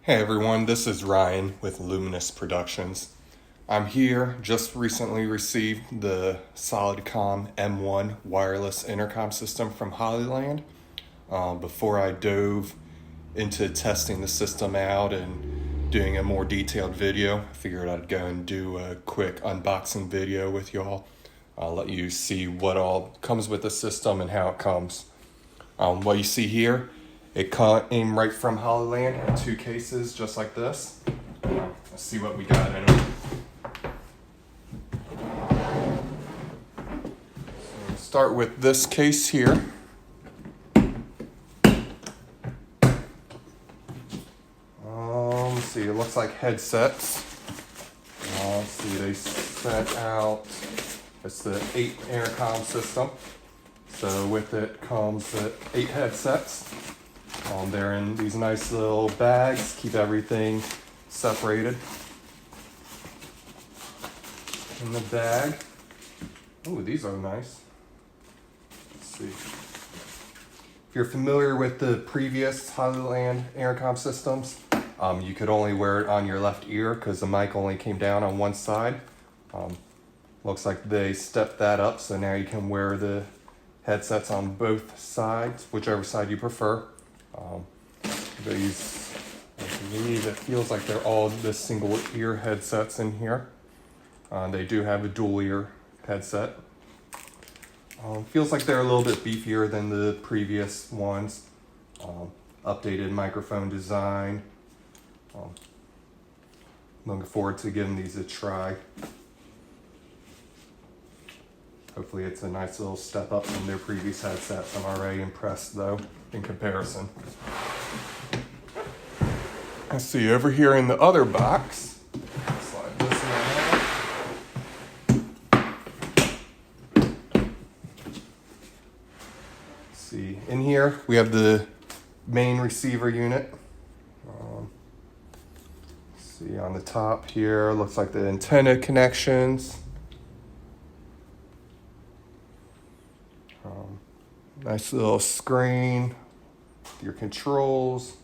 Hey everyone, this is Ryan with Luminous Productions. I'm here, just recently received the Solidcom M1 wireless intercom system from Hollyland. Before I dove into testing the system out and doing a more detailed video, I figured I'd go and do a quick unboxing video with y'all. I'll let you see what all comes with the system and how it comes. What you see here, it came right from Hollyland in 2 cases, just like this. Let's see what we got in them. So we'll start with this case here. Let's see, it looks like headsets. Let's see, they sent out, it's the 8 intercom system. So with it comes the 8 headsets. They're in these nice little bags, keep everything separated in the bag. Oh, these are nice. Let's see. If you're familiar with the previous Hollyland intercom systems, you could only wear it on your left ear because the mic only came down on one side. Looks like they stepped that up, so now you can wear the headsets on both sides, whichever side you prefer. These, I believe it feels like they're all the single ear headsets in here. They do have a dual ear headset. Feels like they're a little bit beefier than the previous ones. Updated microphone design. Looking forward to giving these a try. Hopefully it's a nice little step up from their previous headsets. I'm already impressed though, in comparison. Let's see, over here in the other box, slide this one out. Let's see, in here we have the main receiver unit. See on the top here, looks like the antenna connections. Nice little screen, your controls,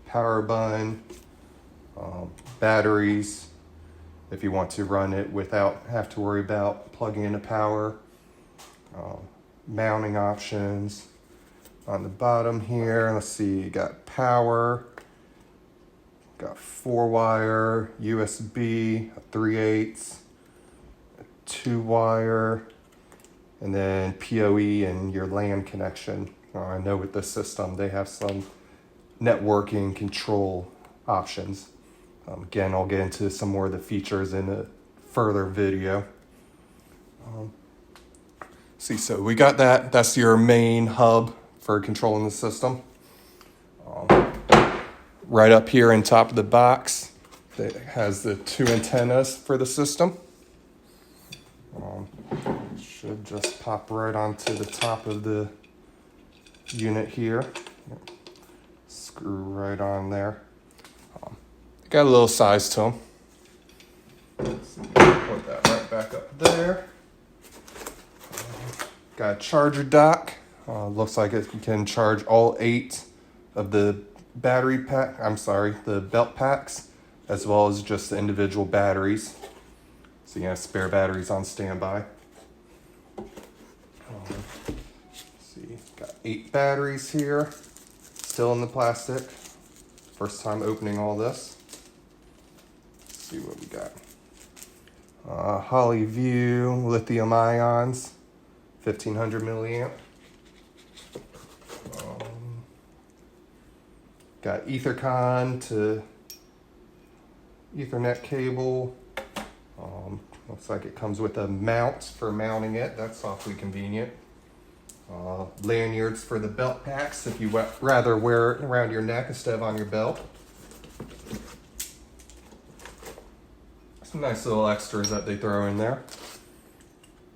power button, batteries, if you want to run it without have to worry about plugging into power, mounting options. On the bottom here, let's see, you got power, got 4-wire, USB, a 3/8, a 2-wire, and then PoE and your LAN connection. I know with this system they have some networking control options. Again, I'll get into some more of the features in a further video. See, so we got that. That's your main hub for controlling the system. Right up here in top of the box, it has the 2 antennas for the system. Should just pop right onto the top of the unit here. Screw right on there. Got a little size to them. Put that right back up there. Got a charger dock. Looks like it can charge all 8 of the the belt packs, as well as just the individual batteries. So you have spare batteries on standby. See, got 8 batteries here, still in the plastic. First time opening all this. Let's see what we got. Hollyview lithium ions, 1500 milliamp. Got Ethercon to Ethernet cable. Looks like it comes with a mount for mounting it. That's awfully convenient. Lanyards for the belt packs if you rather wear it around your neck instead of on your belt. Some nice little extras that they throw in there.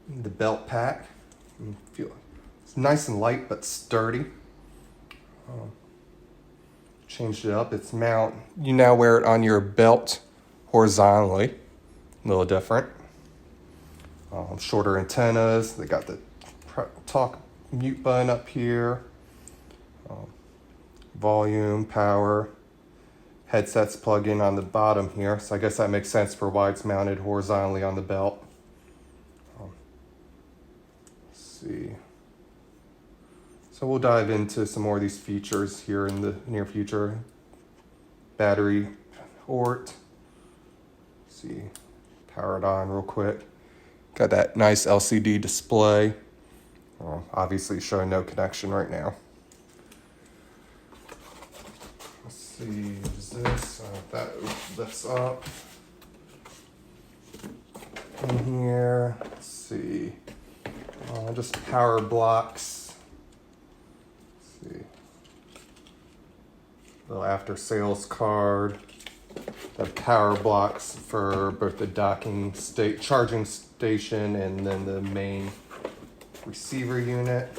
The belt pack. It's nice and light but sturdy. Changed it up. It's mount. You now wear it on your belt horizontally. A little different. Shorter antennas. They got the talk mute button up here. Volume, power, headsets plug in on the bottom here, so I guess that makes sense for why it's mounted horizontally on the belt. Let's see. So we'll dive into some more of these features here in the near future. Battery port. Let's see, power it on real quick. Got that nice LCD display. Obviously showing no connection right now. Let's see, is this, that lifts up in here. Let's see, just power blocks. Let's see, little after sales card. The power blocks for both the docking charging station and then the main receiver unit.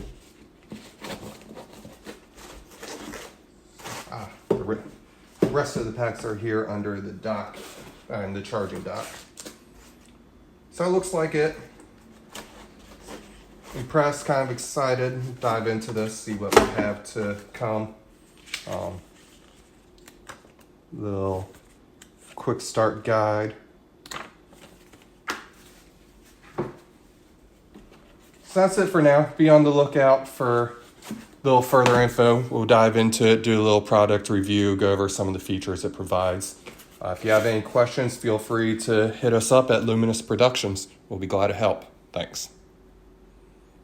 The rest of the packs are here under the dock and the charging dock. So it looks like it. Impressed, kind of excited. Dive into this, see what we have to come. Little quick start guide. So that's it for now. Be on the lookout for a little further info. We'll dive into it, do a little product review, go over some of the features it provides. If you have any questions, feel free to hit us up at Luminous Productions. We'll be glad to help. Thanks.